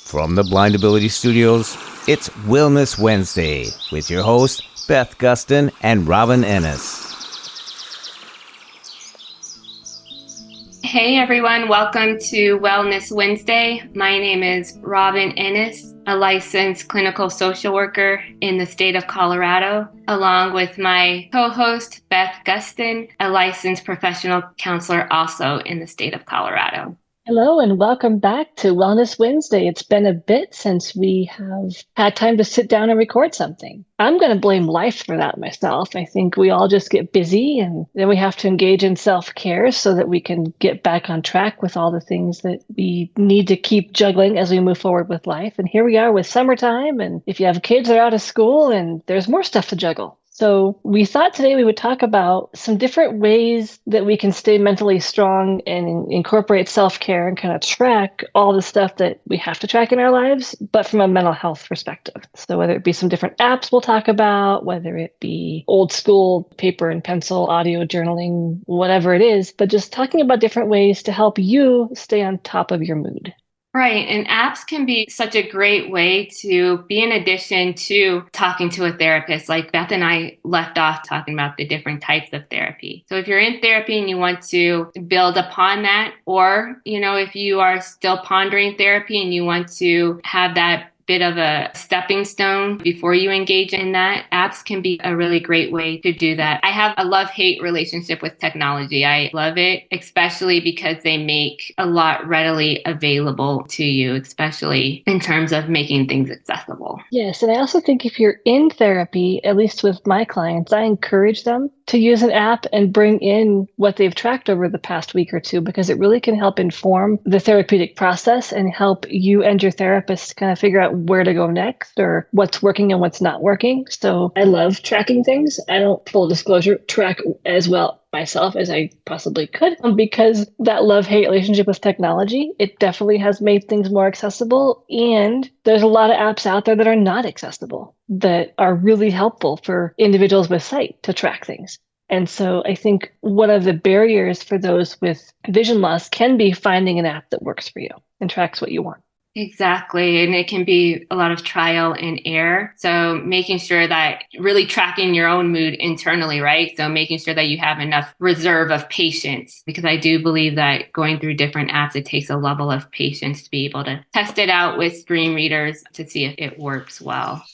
From the Blind Ability Studios, it's Wellness Wednesday with your hosts, Beth Gustin and Robin Ennis. Hey everyone, welcome to Wellness Wednesday. My name is Robin Ennis, a licensed clinical social worker in the state of Colorado, along with my co-host, Beth Gustin, a licensed professional counselor also in the state of Colorado. Hello and welcome back to Wellness Wednesday. It's been a bit since we have had time to sit down and record something. I'm going to blame life for that myself. I think we all just get busy and then we have to engage in self-care so that we can get back on track with all the things that we need to keep juggling as we move forward with life. And here we are with summertime, and if you have kids that are out of school, and there's more stuff to juggle. So we thought today we would talk about some different ways that we can stay mentally strong and incorporate self-care and kind of track all the stuff that we have to track in our lives, but from a mental health perspective. So whether it be some different apps we'll talk about, whether it be old school paper and pencil, audio journaling, whatever it is, but just talking about different ways to help you stay on top of your mood. Right. And apps can be such a great way to be in addition to talking to a therapist. Like Beth and I left off talking about the different types of therapy. So if you're in therapy and you want to build upon that, or, if you are still pondering therapy and you want to have that bit of a stepping stone before you engage in that, apps can be a really great way to do that. I have a love-hate relationship with technology. I love it, especially because they make a lot readily available to you, especially in terms of making things accessible. Yes, and I also think if you're in therapy, at least with my clients, I encourage them to use an app and bring in what they've tracked over the past week or two, because it really can help inform the therapeutic process and help you and your therapist kind of figure out where to go next or what's working and what's not working. So I love tracking things. I don't, full disclosure, track as well myself as I possibly could, because that love-hate relationship with technology, it definitely has made things more accessible. And there's a lot of apps out there that are not accessible that are really helpful for individuals with sight to track things. And so I think one of the barriers for those with vision loss can be finding an app that works for you and tracks what you want. Exactly. And it can be a lot of trial and error. So making sure that really tracking your own mood internally, right? So making sure that you have enough reserve of patience, because I do believe that going through different apps, it takes a level of patience to be able to test it out with screen readers to see if it works well.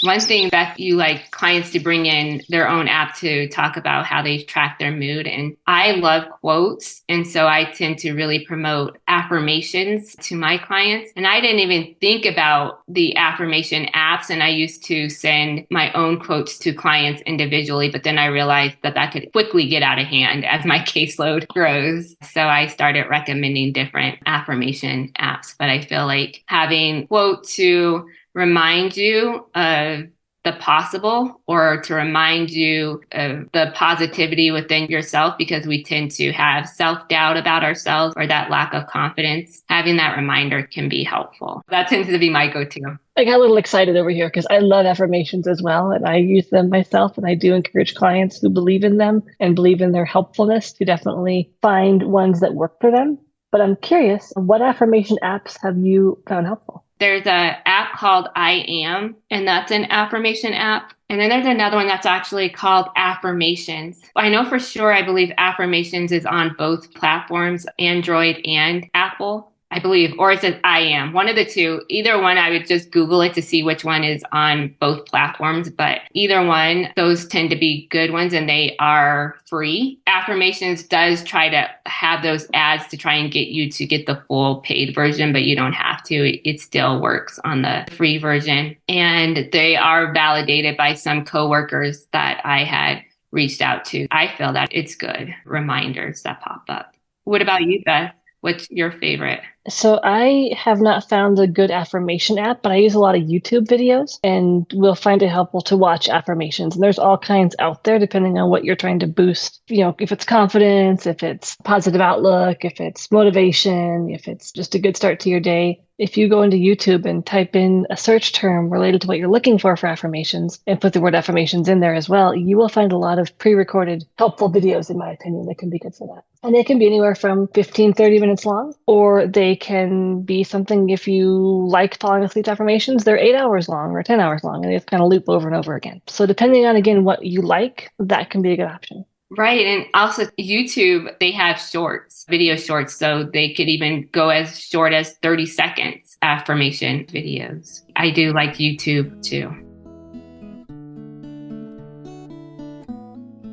One thing that you like clients to bring in their own app to talk about how they track their mood. And I love quotes. And so I tend to really promote affirmations to my clients. And I didn't even think about the affirmation apps. And I used to send my own quotes to clients individually. But then I realized that that could quickly get out of hand as my caseload grows. So I started recommending different affirmation apps. But I feel like having quote to remind you of the possible, or to remind you of the positivity within yourself, because we tend to have self-doubt about ourselves or that lack of confidence. Having that reminder can be helpful. That tends to be my go-to. I got a little excited over here because I love affirmations as well, and I use them myself, and I do encourage clients who believe in them and believe in their helpfulness to definitely find ones that work for them. But I'm curious, what affirmation apps have you found helpful? There's an app called I Am, and that's an affirmation app. And then there's another one that's actually called Affirmations. I know for sure, I believe Affirmations is on both platforms, Android and Apple, I believe, or it says I Am, one of the two. Either one, I would just Google it to see which one is on both platforms. But either one, those tend to be good ones, and they are free. Affirmations does try to have those ads to try and get you to get the full paid version, but you don't have to. It still works on the free version. And they are validated by some coworkers that I had reached out to. I feel that it's good reminders that pop up. What about you, Beth? What's your favorite? So I have not found a good affirmation app, but I use a lot of YouTube videos and will find it helpful to watch affirmations. And there's all kinds out there depending on what you're trying to boost. If it's confidence, if it's positive outlook, if it's motivation, if it's just a good start to your day. If you go into YouTube and type in a search term related to what you're looking for affirmations and put the word affirmations in there as well, you will find a lot of pre-recorded helpful videos, in my opinion, that can be good for that. And they can be anywhere from 15, 30 minutes long, or they can be something, if you like falling asleep to affirmations, they're 8 hours long or 10 hours long, and they just kind of loop over and over again. So depending on, again, what you like, that can be a good option. Right. And also YouTube, they have shorts, video shorts. So they could even go as short as 30 seconds affirmation videos. I do like YouTube too.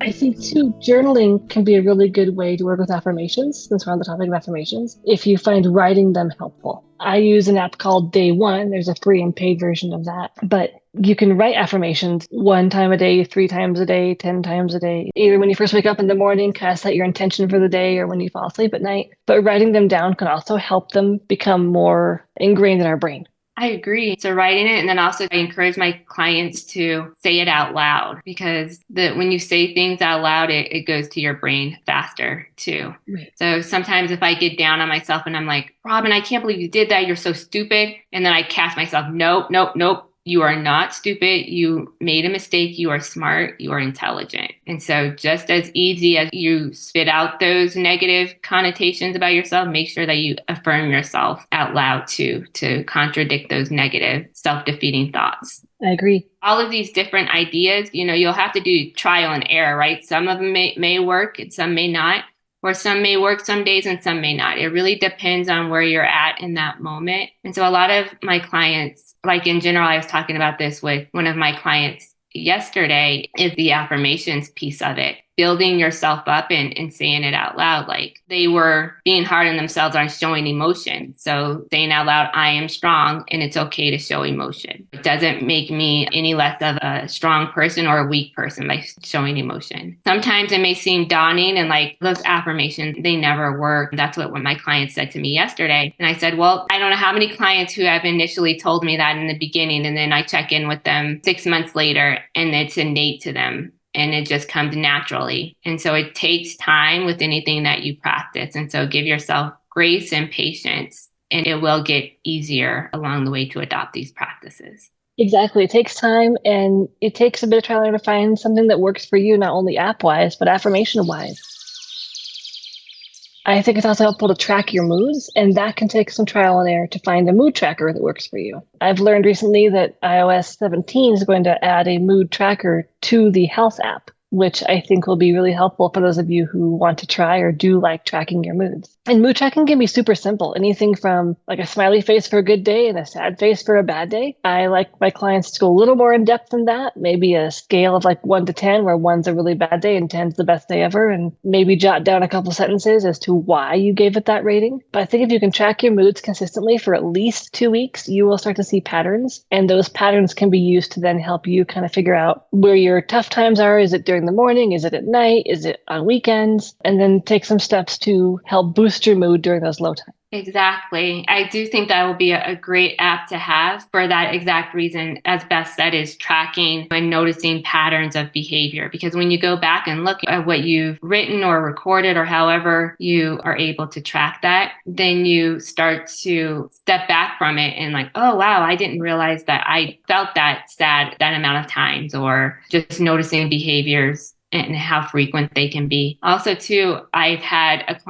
I think too, journaling can be a really good way to work with affirmations, since we're on the topic of affirmations, if you find writing them helpful. I use an app called Day One. There's a free and paid version of that, but you can write affirmations 1 time a day, 3 times a day, 10 times a day, either when you first wake up in the morning, kind of set your intention for the day, or when you fall asleep at night. But writing them down can also help them become more ingrained in our brain. I agree. So writing it, and then also I encourage my clients to say it out loud, because when you say things out loud, it goes to your brain faster too. Right. So sometimes if I get down on myself and I'm like, Robin, I can't believe you did that. You're so stupid. And then I catch myself, nope. You are not stupid. You made a mistake. You are smart. You are intelligent. And so just as easy as you spit out those negative connotations about yourself, make sure that you affirm yourself out loud too, to contradict those negative self-defeating thoughts. I agree. All of these different ideas, you'll have to do trial and error, right? Some of them may work and some may not. Or some may work some days and some may not. It really depends on where you're at in that moment. And so a lot of my clients, like in general, I was talking about this with one of my clients yesterday, is the affirmations piece of it. Building yourself up and saying it out loud. Like they were being hard on themselves on showing emotion. So saying out loud, I am strong and it's okay to show emotion. It doesn't make me any less of a strong person or a weak person by showing emotion. Sometimes it may seem daunting, and like those affirmations, they never work. That's what my client said to me yesterday. And I said, well, I don't know how many clients who have initially told me that in the beginning, and then I check in with them 6 months later and it's innate to them. And it just comes naturally. And so it takes time with anything that you practice. And so give yourself grace and patience, and it will get easier along the way to adopt these practices. Exactly. It takes time, and it takes a bit of trial and error to find something that works for you, not only app-wise, but affirmation-wise. I think it's also helpful to track your moods, and that can take some trial and error to find a mood tracker that works for you. I've learned recently that iOS 17 is going to add a mood tracker to the Health app, which I think will be really helpful for those of you who want to try or do like tracking your moods. And mood tracking can be super simple. Anything from like a smiley face for a good day and a sad face for a bad day. I like my clients to go a little more in depth than that. Maybe a scale of like 1 to 10, where 1's a really bad day and 10's the best day ever. And maybe jot down a couple sentences as to why you gave it that rating. But I think if you can track your moods consistently for at least 2 weeks, you will start to see patterns. And those patterns can be used to then help you kind of figure out where your tough times are. Is it during the morning? Is it at night? Is it on weekends? And then take some steps to help boost your mood during those low times. Exactly. I do think that will be a great app to have for that exact reason, as Beth said, is tracking and noticing patterns of behavior. Because when you go back and look at what you've written or recorded, or however you are able to track that, then you start to step back from it and like, oh, wow, I didn't realize that I felt that sad that amount of times, or just noticing behaviors and how frequent they can be. Also, too, I've had a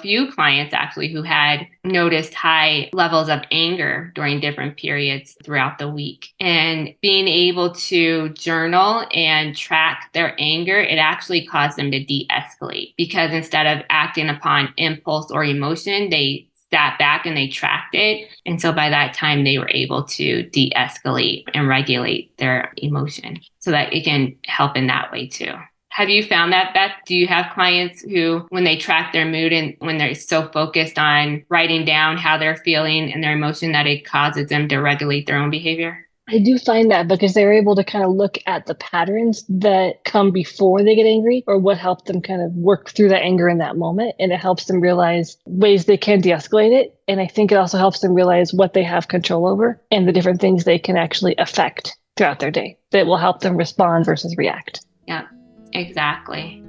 few clients actually, who had noticed high levels of anger during different periods throughout the week. And being able to journal and track their anger, it actually caused them to de-escalate, because instead of acting upon impulse or emotion, they sat back and they tracked it. And so by that time, they were able to de-escalate and regulate their emotion, so that it can help in that way too. Have you found that, Beth? Do you have clients who, when they track their mood and when they're so focused on writing down how they're feeling and their emotion, that it causes them to regulate their own behavior? I do find that, because they're able to kind of look at the patterns that come before they get angry, or what helped them kind of work through that anger in that moment. And it helps them realize ways they can de-escalate it. And I think it also helps them realize what they have control over and the different things they can actually affect throughout their day that will help them respond versus react. Yeah, exactly.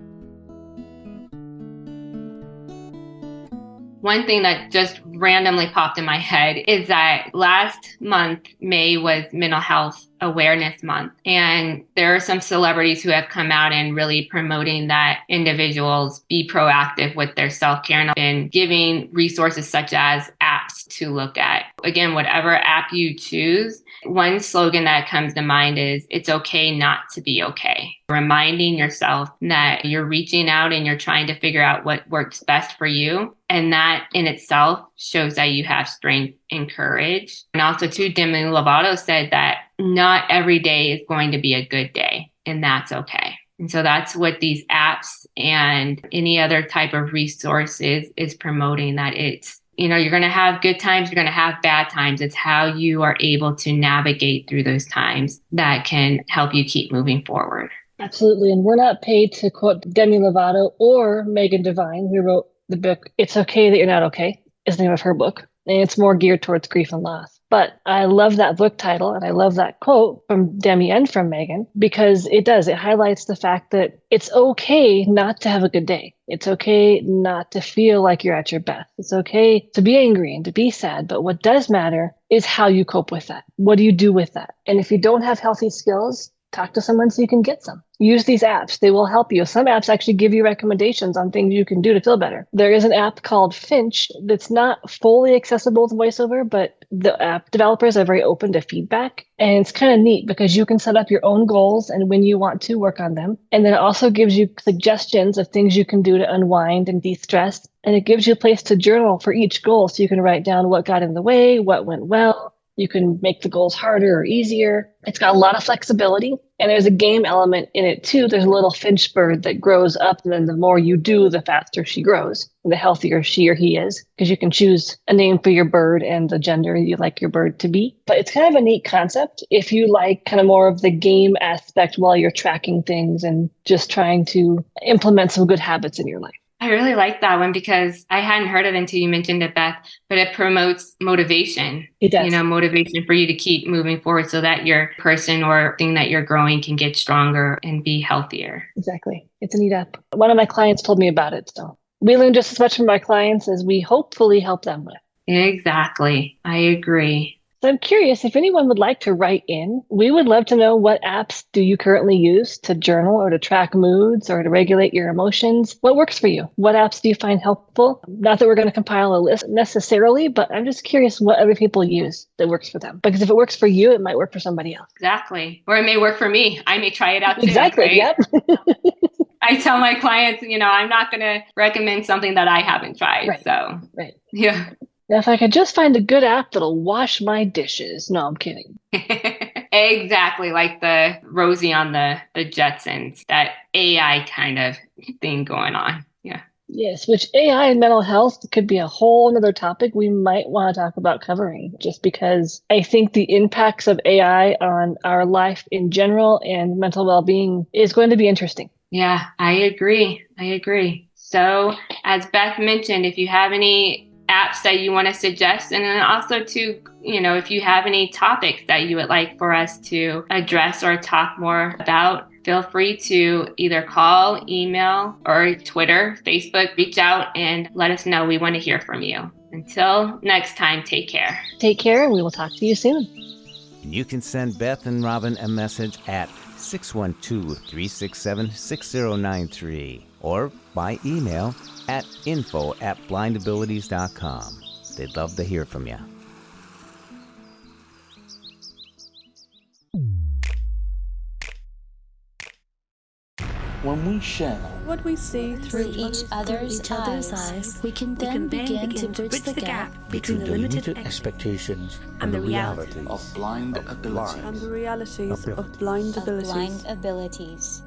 one thing that just randomly popped in my head is that last month, May, was Mental Health Awareness Month. And there are some celebrities who have come out and really promoting that individuals be proactive with their self-care and been giving resources such as apps to look at. Again, whatever app you choose, one slogan that comes to mind is, it's okay not to be okay. Reminding yourself that you're reaching out and you're trying to figure out what works best for you. And that in itself shows that you have strength and courage. And also too, Demi Lovato said that not every day is going to be a good day, and that's okay. And so that's what these apps and any other type of resources is promoting, that it's, you're going to have good times, you're going to have bad times. It's how you are able to navigate through those times that can help you keep moving forward. Absolutely. And we're not paid to quote Demi Lovato or Megan Devine, who wrote the book, It's Okay That You're Not Okay, is the name of her book. And it's more geared towards grief and loss. But I love that book title, and I love that quote from Demi and from Megan, because it highlights the fact that it's okay not to have a good day. It's okay not to feel like you're at your best. It's okay to be angry and to be sad. But what does matter is how you cope with that. What do you do with that? And if you don't have healthy skills, talk to someone so you can get some. Use these apps. They will help you. Some apps actually give you recommendations on things you can do to feel better. There is an app called Finch that's not fully accessible with VoiceOver, but the app developers are very open to feedback. And it's kind of neat because you can set up your own goals and when you want to work on them. And then it also gives you suggestions of things you can do to unwind and de-stress. And it gives you a place to journal for each goal. So you can write down what got in the way, what went well. You can make the goals harder or easier. It's got a lot of flexibility. And there's a game element in it too. There's a little finch bird that grows up, and then the more you do, the faster she grows, and the healthier she or he is, because you can choose a name for your bird and the gender you like your bird to be. But it's kind of a neat concept if you like kind of more of the game aspect while you're tracking things and just trying to implement some good habits in your life. I really like that one because I hadn't heard of it until you mentioned it, Beth, but it promotes motivation. It does. Motivation for you to keep moving forward so that your person or thing that you're growing can get stronger and be healthier. Exactly. It's a neat app. One of my clients told me about it. So we learn just as much from our clients as we hopefully help them with. Exactly. I agree. So I'm curious if anyone would like to write in. We would love to know, what apps do you currently use to journal or to track moods or to regulate your emotions? What works for you? What apps do you find helpful? Not that we're going to compile a list necessarily, but I'm just curious what other people use that works for them. Because if it works for you, it might work for somebody else. Exactly. Or it may work for me. I may try it out too. Exactly. Right? Yep. I tell my clients, I'm not going to recommend something that I haven't tried. Right. So, right. Yeah. Now, if I could just find a good app that'll wash my dishes. No, I'm kidding. Exactly. Like the Rosie on the Jetsons, that AI kind of thing going on. Yeah. Yes, which AI and mental health could be a whole another topic we might want to talk about covering, just because I think the impacts of AI on our life in general and mental well-being is going to be interesting. Yeah, I agree. So as Beth mentioned, if you have any apps that you want to suggest, and then also to, if you have any topics that you would like for us to address or talk more about, feel free to either call, email, or Twitter, Facebook, reach out and let us know. We want to hear from you. Until next time, take care. Take care, and we will talk to you soon. You can send Beth and Robin a message at 612-367-6093 or by email at info@blindabilities.com. They'd love to hear from you. When we share what we see through each other's eyes, we can then begin to bridge the gap between the limited expectations and the realities of blind abilities. And the realities of blind abilities.